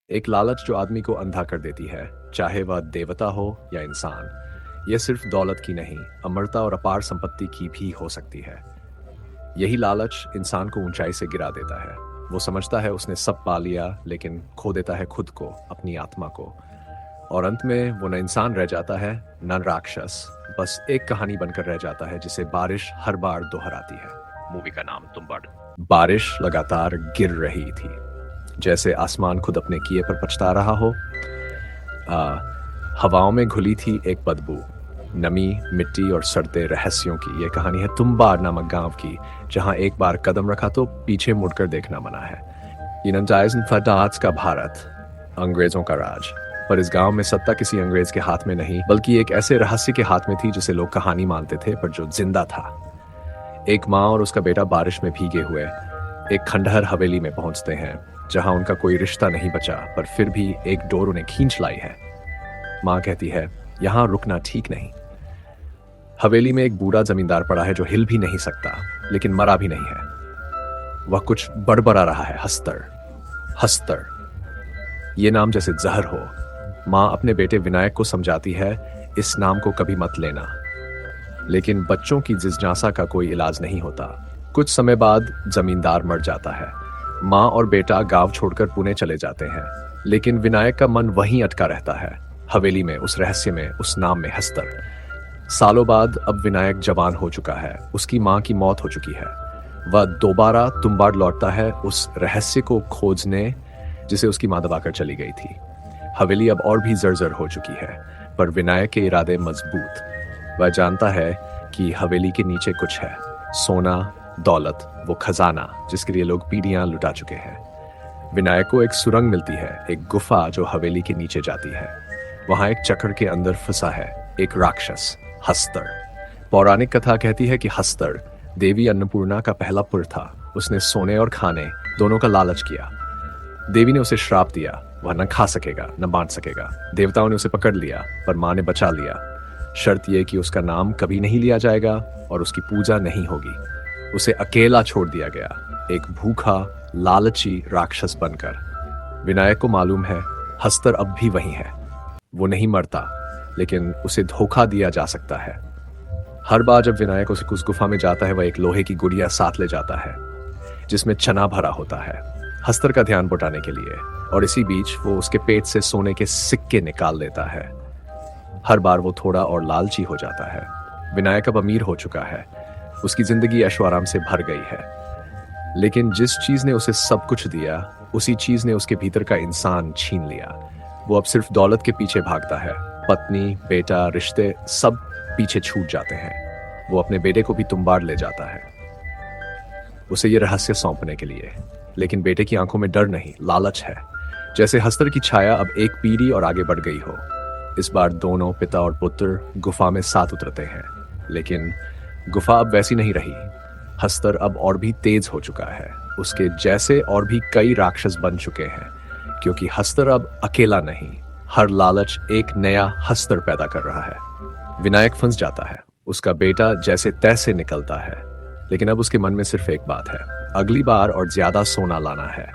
एक लालच जो आदमी को अंधा कर देती है, चाहे वह देवता हो या इंसान। यह सिर्फ दौलत की नहीं, अमरता और अपार संपत्ति की भी हो सकती है। यही लालच इंसान को ऊंचाई से गिरा देता है। वो समझता है उसने सब पा लिया, लेकिन खो देता है खुद को, अपनी आत्मा को। और अंत में वो न इंसान रह जाता है, न राक्षस, बस एक कहानी बनकर रह जाता है जिसे बारिश हर बार दोहराती है। मूवी का नाम तुम्बाड़। बारिश लगातार गिर रही थी, जैसे आसमान खुद अपने किए पर पछता रहा हो। हवाओं में घुली थी एक बदबू, नमी, मिट्टी और सड़ते रहस्यों की। यह कहानी है तुम्बाड़ नामक गांव की, जहां एक बार कदम रखा तो पीछे मुड़कर देखना मना है। का भारत, अंग्रेजों का राज। पर इस गांव में सत्ता किसी अंग्रेज के हाथ में नहीं, बल्कि एक ऐसे रहस्य के हाथ में थी जिसे लोग कहानी मानते थे, पर जो जिंदा था। एक माँ और उसका बेटा बारिश में भीगे हुए एक खंडहर हवेली में पहुंचते हैं, जहां उनका कोई रिश्ता नहीं बचा, पर फिर भी एक डोर उन्हें खींच लाई है। माँ कहती है, यहां रुकना ठीक नहीं। हवेली में एक बूढ़ा जमींदार पड़ा है जो हिल भी नहीं सकता, लेकिन मरा भी नहीं है। वह कुछ बड़बड़ा रहा है, हस्तर हस्तर, ये नाम जैसे जहर हो। माँ अपने बेटे विनायक को समझाती है, इस नाम को कभी मत लेना, लेकिन बच्चों की जिज्ञासा का कोई इलाज नहीं होता। कुछ समय बाद जमींदार मर जाता है। माँ और बेटा गांव छोड़कर पुणे चले जाते हैं, लेकिन विनायक का मन वहीं अटका रहता है, हवेली में, उस रहस्य में, उस नाम में, हस्तर। सालों बाद अब विनायक जवान हो चुका है, उसकी माँ की मौत हो चुकी है। वह दोबारा तुम्बाड़ लौटता है उस रहस्य को खोजने जिसे उसकी माँ दबाकर चली गई थी। हवेली अब और भी जर्जर हो चुकी है, पर विनायक के इरादे मजबूत। वह जानता है कि हवेली के नीचे कुछ है, सोना, दौलत, वो खजाना जिसके लिए लोग पीढ़ियां लुटा चुके हैं। विनायक को एक सुरंग मिलती है, एक गुफा जो हवेली के नीचे जाती है। वहां एक चक्र के अंदर फंसा है एक राक्षस, हस्तर। पौराणिक कथा कहती है कि हस्तर देवी अन्नपूर्णा का पहला पुत्र था। उसने सोने और खाने दोनों का लालच किया। देवी ने उसे श्राप दिया, वह न खा सकेगा न बांट सकेगा। देवताओं ने उसे पकड़ लिया, पर मां ने बचा लिया। शर्त यह कि उसका नाम कभी नहीं लिया जाएगा और उसकी पूजा नहीं होगी। उसे अकेला छोड़ दिया गया, एक भूखा, लालची राक्षस बनकर। विनायक को मालूम है हस्तर अब भी वही है। वो नहीं मरता, लेकिन उसे धोखा दिया जा सकता है। हर बार जब विनायक उस गुफा में जाता है, वह एक लोहे की गुड़िया साथ ले जाता है जिसमें चना भरा होता है, हस्तर का ध्यान बटाने के लिए। और इसी बीच वो उसके पेट से सोने के सिक्के निकाल लेता है। हर बार वो थोड़ा और लालची हो जाता है। विनायक अब अमीर हो चुका है, उसकी जिंदगी ऐशो आराम से भर गई है, लेकिन जिस चीज ने उसे सब कुछ दिया, उसी चीज ने उसके भीतर का इंसान छीन लिया। वो अब सिर्फ दौलत के पीछे भागता है। पत्नी, बेटा, रिश्ते सब पीछे छूट जाते हैं। वो अपने बेटे को भी तुम्बाड़ ले जाता है, उसे ये रहस्य सौंपने के लिए। लेकिन बेटे की आंखों में डर नहीं, लालच है। जैसे हस्तर की छाया अब एक पीढ़ी और आगे बढ़ गई हो। इस बार दोनों, पिता और पुत्र, गुफा में साथ उतरते हैं, लेकिन गुफा अब वैसी नहीं रही। हस्तर अब और भी तेज हो चुका है। उसके जैसे और भी कई राक्षस बन चुके हैं, क्योंकि हस्तर अब अकेला नहीं, हर लालच एक नया हस्तर पैदा कर रहा है। विनायक फंस जाता है, उसका बेटा जैसे तैसे निकलता है, लेकिन अब उसके मन में सिर्फ एक बात है, अगली बार और ज्यादा सोना लाना है।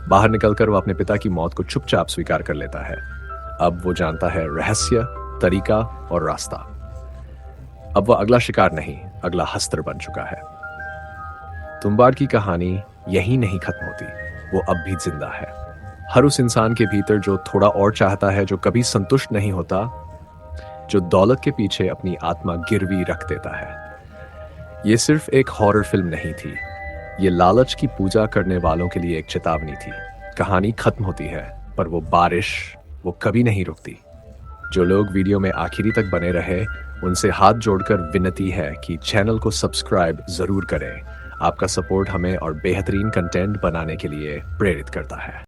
बाहर निकलकर वो अपने पिता की मौत को चुपचाप स्वीकार कर लेता है। अब वो जानता है रहस्य, तरीका और रास्ता। अब वह अगला शिकार नहीं, अगला हस्तर बन चुका है। तुम्बाड़ की कहानी यही नहीं खत्म होती, वो अब भी जिंदा है। हर उस इंसान के भीतर जो थोड़ा और चाहता है, जो कभी संतुष्ट नहीं होता, जो दौलत के पीछे अपनी आत्मा गिरवी रख देता है। ये सिर्फ एक हॉरर फिल्म नहीं थी, ये लालच की पूजा करने वालों के लिए एक चेतावनी थी। कहानी खत्म होती है, पर वो बारिश, वो कभी नहीं रुकती। जो लोग वीडियो में आखिरी तक बने रहे, उनसे हाथ जोड़कर विनती है कि चैनल को सब्सक्राइब जरूर करें। आपका सपोर्ट हमें और बेहतरीन कंटेंट बनाने के लिए प्रेरित करता है।